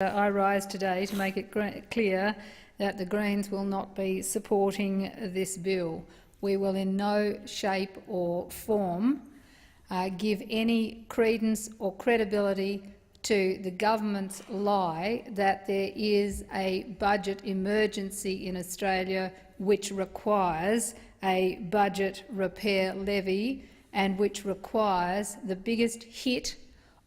I rise today to make it clear that the Greens will not be supporting this bill. We will in no shape or form give any credence or credibility to the government's lie that there is a budget emergency in Australia which requires a budget repair levy and which requires the biggest hit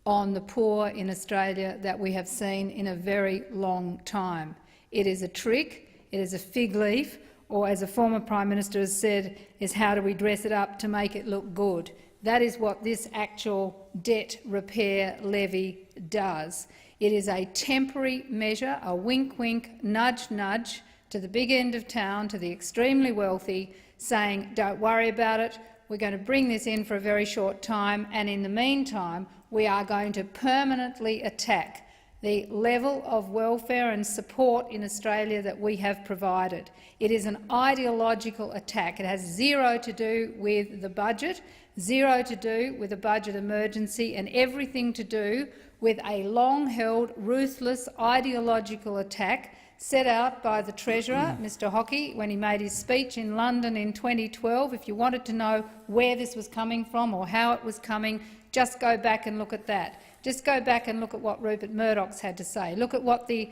on the poor in Australia that we have seen in a very long time. It is a trick, it is a fig leaf, or as a former Prime Minister has said, is how do we dress it up to make it look good. That is what this actual debt repair levy does. It is a temporary measure, a wink-wink, nudge-nudge to the big end of town, to the extremely wealthy, saying, don't worry about it, we're going to bring this in for a very short time, and in the meantime we are going to permanently attack the level of welfare and support in Australia that we have provided. It is an ideological attack. It has zero to do with the budget, zero to do with a budget emergency, and everything to do with a long-held, ruthless, ideological attack set out by the Treasurer, Mr Hockey, when he made his speech in London in 2012. If you wanted to know where this was coming from or how it was coming, just go back and look at that. Just go back and look at what Rupert Murdoch's had to say. Look at what the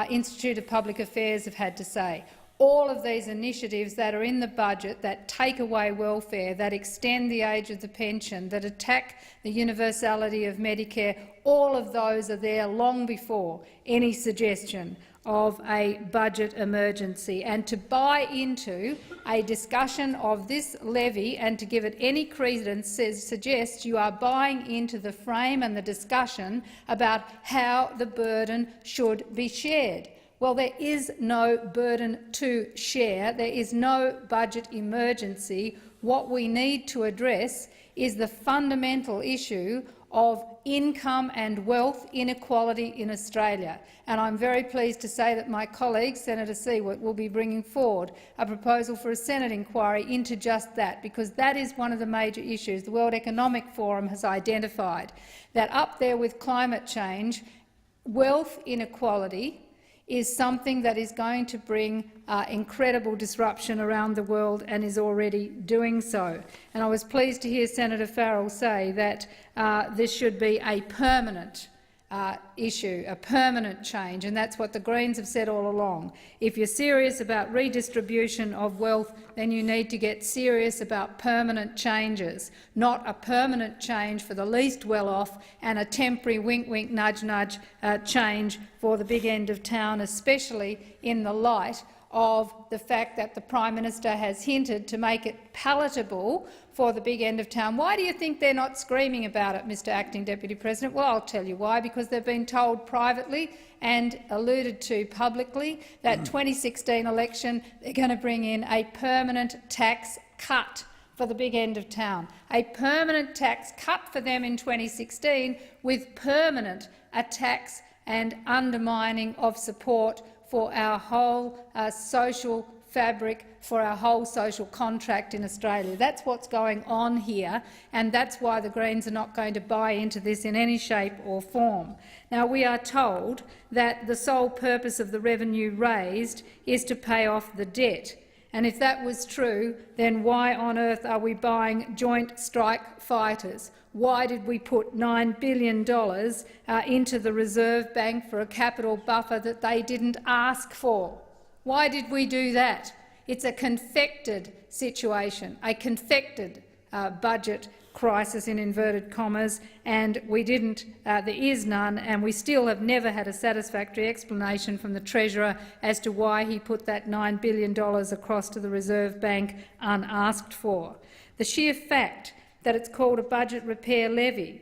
Institute of Public Affairs have had to say. All of these initiatives that are in the budget that take away welfare, that extend the age of the pension, that attack the universality of Medicare, all of those are there long before any suggestion of a budget emergency. And to buy into a discussion of this levy and to give it any credence suggests you are buying into the frame and the discussion about how the burden should be shared. Well, there is no burden to share. There is no budget emergency. What we need to address is the fundamental issue of income and wealth inequality in Australia. And I'm very pleased to say that my colleague, Senator Siewert, will be bringing forward a proposal for a Senate inquiry into just that, because that is one of the major issues the World Economic Forum has identified, that up there with climate change, wealth inequality is something that is going to bring incredible disruption around the world and is already doing so. And I was pleased to hear Senator Farrell say that this should be a permanent issue, a permanent change, and that's what the Greens have said all along. If you're serious about redistribution of wealth, then you need to get serious about permanent changes, not a permanent change for the least well-off and a temporary wink-wink, nudge-nudge change for the big end of town, especially in the light of the fact that the Prime Minister has hinted to make it palatable for the big end of town. Why do you think they're not screaming about it, Mr Acting Deputy President? Well, I'll tell you why. Because they've been told privately and alluded to publicly that 2016 election they're going to bring in a permanent tax cut for the big end of town, a permanent tax cut for them in 2016 with permanent attacks and undermining of support for our whole social fabric, for our whole social contract in Australia. That's what's going on here, and that's why the Greens are not going to buy into this in any shape or form. Now, we are told that the sole purpose of the revenue raised is to pay off the debt. And if that was true, then why on earth are we buying joint strike fighters? Why did we put $9 billion into the Reserve Bank for a capital buffer that they didn't ask for? Why did we do that? It's a confected situation, a confected budget crisis in inverted commas, and we didn't. There is none, and we still have never had a satisfactory explanation from the Treasurer as to why he put that $9 billion across to the Reserve Bank unasked for. The sheer fact that it's called a budget repair levy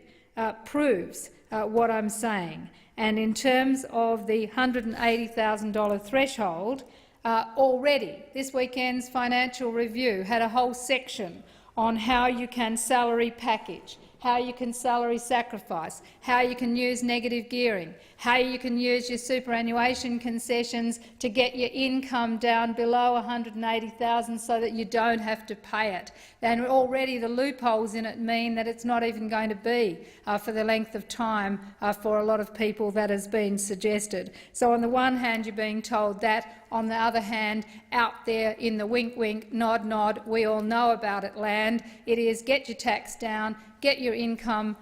proves what I'm saying. And in terms of the $180,000 threshold, already this weekend's Financial Review had a whole section on how you can salary package, how you can salary sacrifice, how you can use negative gearing, how you can use your superannuation concessions to get your income down below $180,000 so that you don't have to pay it. And already the loopholes in it mean that it's not even going to be for the length of time for a lot of people that has been suggested. So on the one hand you're being told that, on the other hand, out there in the wink-wink, nod-nod, we all know about it land, it is get your tax down, get your income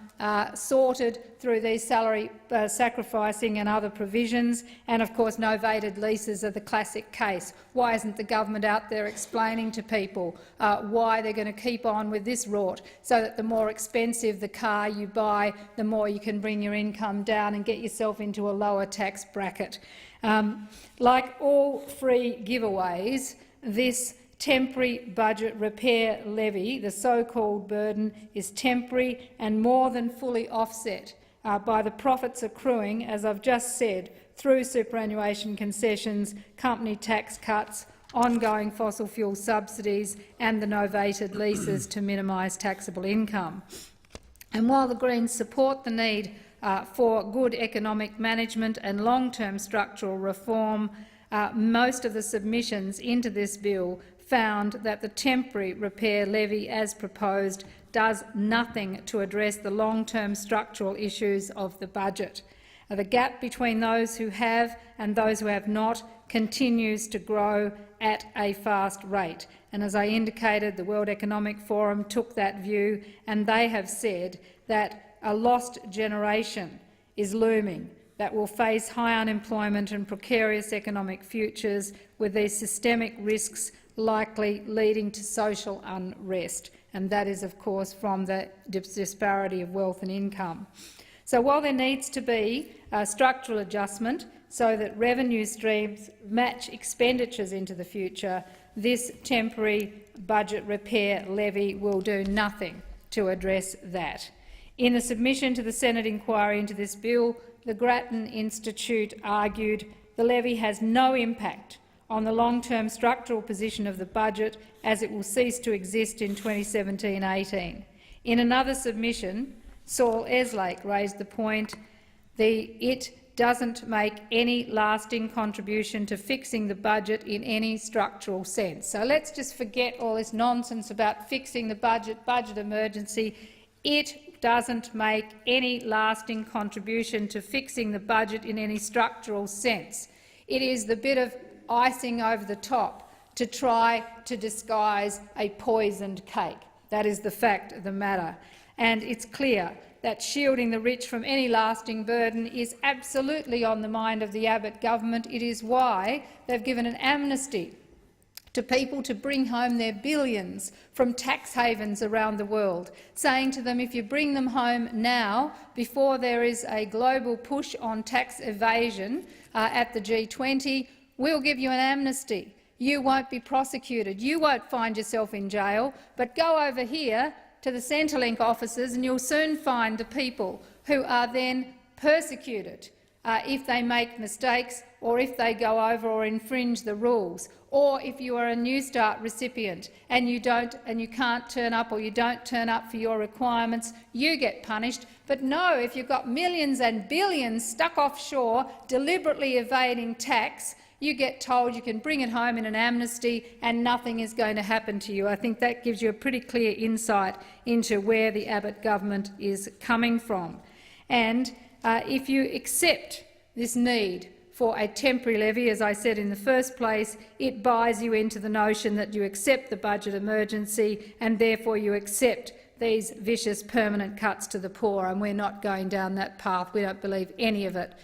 sorted through these salary sacrificing and other provisions, and of course novated leases are the classic case. Why isn't the government out there explaining to people why they're going to keep on with this rort, so that the more expensive the car you buy, the more you can bring your income down and get yourself into a lower tax bracket? Like all free giveaways, this temporary budget repair levy, the so-called burden, is temporary and more than fully offset by the profits accruing, as I've just said, through superannuation concessions, company tax cuts, ongoing fossil fuel subsidies and the novated leases to minimise taxable income. And while the Greens support the need for good economic management and long-term structural reform, most of the submissions into this bill found that the temporary repair levy as proposed does nothing to address the long-term structural issues of the budget. The gap between those who have and those who have not continues to grow at a fast rate. And as I indicated, the World Economic Forum took that view, and they have said that a lost generation is looming that will face high unemployment and precarious economic futures, with these systemic risks likely leading to social unrest, and that is, of course, from the disparity of wealth and income. So while there needs to be a structural adjustment so that revenue streams match expenditures into the future, this temporary budget repair levy will do nothing to address that. In the submission to the Senate inquiry into this bill, the Grattan Institute argued the levy has no impact on the long-term structural position of the budget, as it will cease to exist in 2017-18. In another submission, Saul Eslake raised the point that it doesn't make any lasting contribution to fixing the budget in any structural sense. So let's just forget all this nonsense about fixing the budget emergency. It doesn't make any lasting contribution to fixing the budget in any structural sense. It is the bit of icing over the top to try to disguise a poisoned cake. That is the fact of the matter. And it's clear that shielding the rich from any lasting burden is absolutely on the mind of the Abbott government. It is why they've given an amnesty to people to bring home their billions from tax havens around the world, saying to them, if you bring them home now, before there is a global push on tax evasion at the G20, we'll give you an amnesty. You won't be prosecuted. You won't find yourself in jail, but go over here to the Centrelink offices and you'll soon find the people who are then persecuted if they make mistakes, or if they go over or infringe the rules, or if you are a New Start recipient and you can't turn up, or you don't turn up for your requirements, you get punished. But no, if you've got millions and billions stuck offshore deliberately evading tax, you get told you can bring it home in an amnesty and nothing is going to happen to you. I think that gives you a pretty clear insight into where the Abbott government is coming from. And if you accept this need for a temporary levy, as I said in the first place, it buys you into the notion that you accept the budget emergency and therefore you accept these vicious permanent cuts to the poor, and we're not going down that path. We don't believe any of it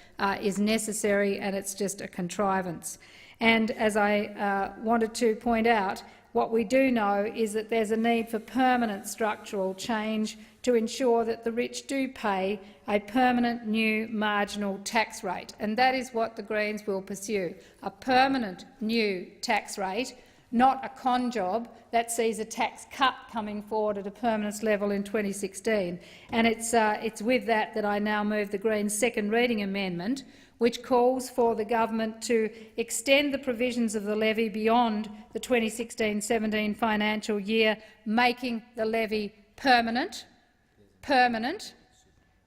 is necessary, and it's just a contrivance. And as I wanted to point out, what we do know is that there's a need for permanent structural change to ensure that the rich do pay a permanent new marginal tax rate, and that is what the Greens will pursue, a permanent new tax rate, not a con job that sees a tax cut coming forward at a permanent level in 2016. And it's with that I now move the Greens' second reading amendment, which calls for the government to extend the provisions of the levy beyond the 2016-17 financial year, making the levy permanent,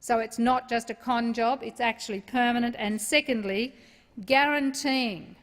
So it's not just a con job, it's actually permanent. And secondly, guaranteeing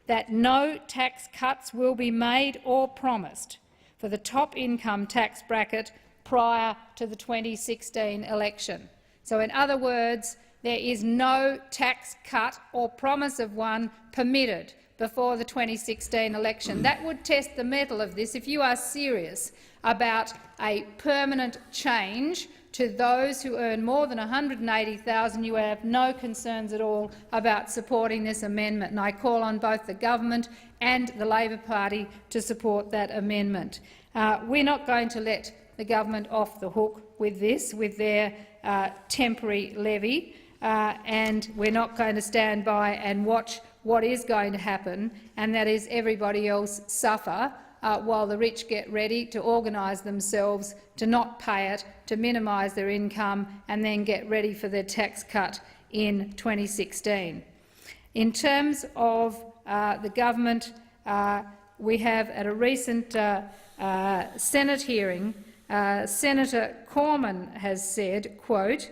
that no tax cuts will be made or promised for the top income tax bracket prior to the 2016 election. So in other words, there is no tax cut or promise of one permitted before the 2016 election. That would test the mettle of this. If you are serious about a permanent change to those who earn more than $180,000, you have no concerns at all about supporting this amendment. And I call on both the government and the Labor Party to support that amendment. We're not going to let the government off the hook with this, with their temporary levy, and we're not going to stand by and watch what is going to happen, and that is everybody else suffer while the rich get ready to organise themselves to not pay it, to minimise their income and then get ready for their tax cut in 2016. In terms of the government, we have at a recent Senate hearing, Senator Cormann has said, quote,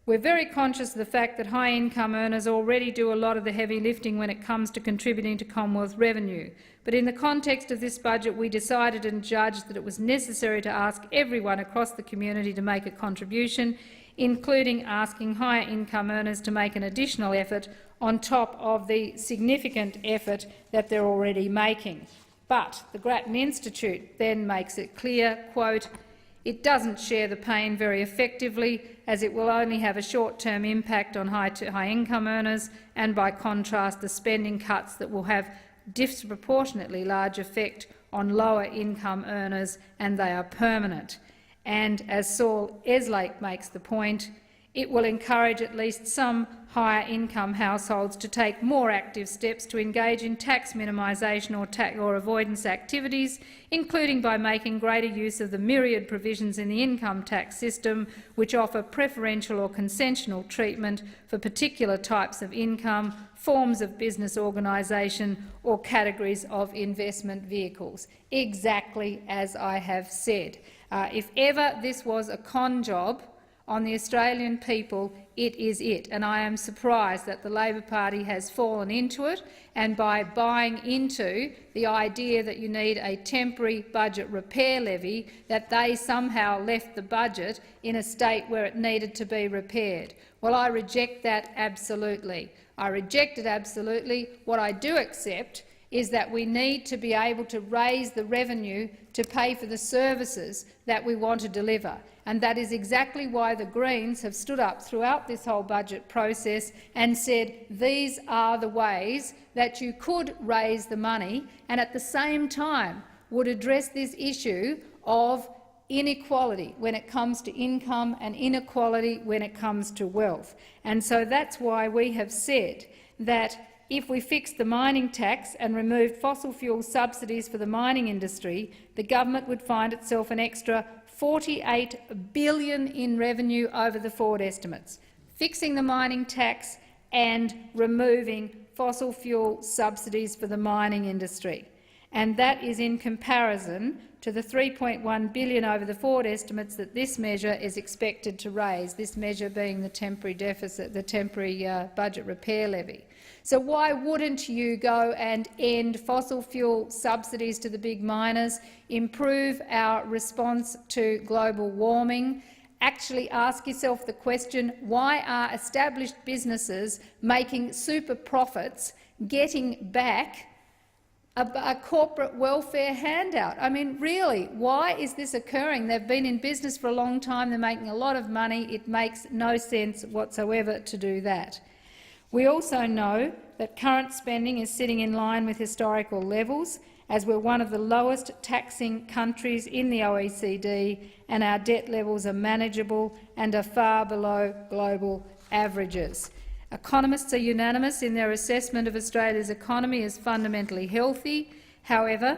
"We're very conscious of the fact that high-income earners already do a lot of the heavy lifting when it comes to contributing to Commonwealth revenue. But in the context of this budget, we decided and judged that it was necessary to ask everyone across the community to make a contribution, including asking higher-income earners to make an additional effort on top of the significant effort that they're already making." But the Grattan Institute then makes it clear, quote, "It doesn't share the pain very effectively, as it will only have a short-term impact on high-income earners, and by contrast the spending cuts that will have disproportionately large effect on lower-income earners, and they are permanent." And as Saul Eslake makes the point, it will encourage at least some higher-income households to take more active steps to engage in tax minimisation or avoidance activities, including by making greater use of the myriad provisions in the income tax system which offer preferential or concessional treatment for particular types of income, forms of business organisation or categories of investment vehicles. Exactly as I have said. If ever this was a con job on the Australian people, it is it, and I am surprised that the Labor Party has fallen into it, and by buying into the idea that you need a temporary budget repair levy, that they somehow left the budget in a state where it needed to be repaired. Well, I reject that absolutely. I reject it absolutely. What I do accept is that we need to be able to raise the revenue to pay for the services that we want to deliver. And that is exactly why the Greens have stood up throughout this whole budget process and said these are the ways that you could raise the money and at the same time would address this issue of inequality when it comes to income and inequality when it comes to wealth. And so that's why we have said that if we fixed the mining tax and removed fossil fuel subsidies for the mining industry, the government would find itself an extra $48 billion in revenue over the forward estimates, fixing the mining tax and removing fossil fuel subsidies for the mining industry. And that is in comparison to the $3.1 billion over the forward estimates that this measure is expected to raise, this measure being the temporary deficit, the temporary budget repair levy. So why wouldn't you go and end fossil fuel subsidies to the big miners, improve our response to global warming, actually ask yourself the question, why are established businesses making super profits getting back a corporate welfare handout? I mean, really, why is this occurring? They've been in business for a long time, they're making a lot of money. It makes no sense whatsoever to do that. We also know that current spending is sitting in line with historical levels, as we're one of the lowest taxing countries in the OECD, and our debt levels are manageable and are far below global averages. Economists are unanimous in their assessment of Australia's economy as fundamentally healthy. However,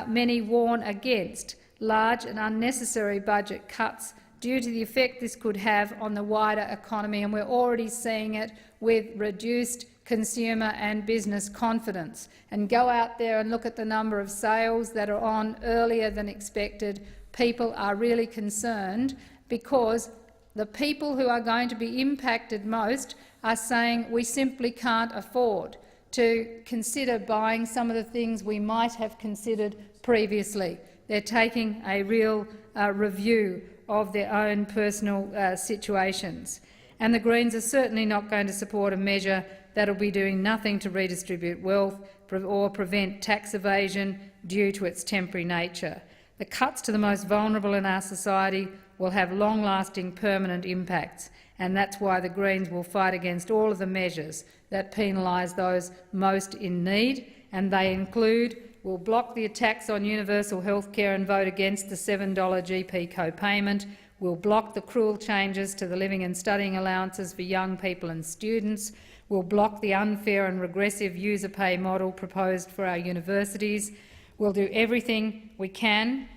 many warn against large and unnecessary budget cuts due to the effect this could have on the wider economy, and we're already seeing it with reduced consumer and business confidence. And go out there and look at the number of sales that are on earlier than expected. People are really concerned because the people who are going to be impacted most are saying we simply can't afford to consider buying some of the things we might have considered previously. They're taking a real review of their own personal situations. And the Greens are certainly not going to support a measure that will be doing nothing to redistribute wealth or prevent tax evasion due to its temporary nature. The cuts to the most vulnerable in our society will have long-lasting permanent impacts, and that's why the Greens will fight against all of the measures that penalise those most in need, and they include: we'll block the attacks on universal health care and vote against the $7 GP co-payment. We'll block the cruel changes to the living and studying allowances for young people and students. We'll block the unfair and regressive user pay model proposed for our universities. We'll do everything we can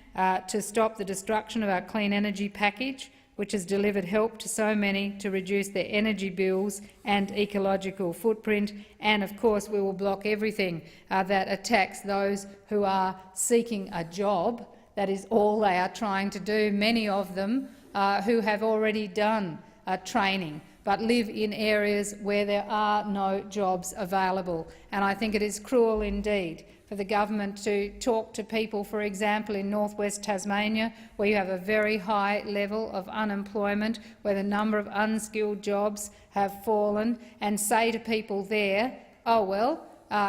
to stop the destruction of our clean energy package, which has delivered help to so many to reduce their energy bills and ecological footprint. And, of course, we will block everything that attacks those who are seeking a job. That is all they are trying to do, many of them who have already done training but live in areas where there are no jobs available. And I think it is cruel indeed for the government to talk to people, for example, in northwest Tasmania, where you have a very high level of unemployment, where the number of unskilled jobs have fallen, and say to people there, oh well,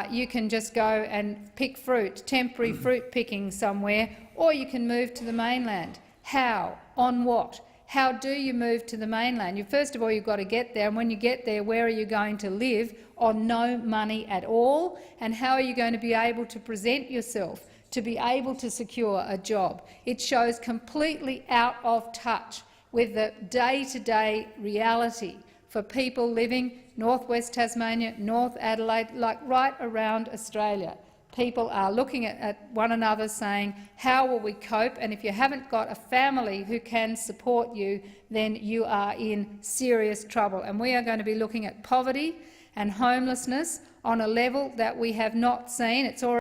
you can just go and pick fruit, temporary fruit picking somewhere, or you can move to the mainland. How? On what? How do you move to the mainland? First of all, you've got to get there, and when you get there, where are you going to live on no money at all? And how are you going to be able to present yourself to be able to secure a job? It shows completely out of touch with the day-to-day reality for people living northwest Tasmania, North Adelaide, like right around Australia. People are looking at one another saying, how will we cope? And if you haven't got a family who can support you, then you are in serious trouble. And we are going to be looking at poverty and homelessness on a level that we have not seen. It's already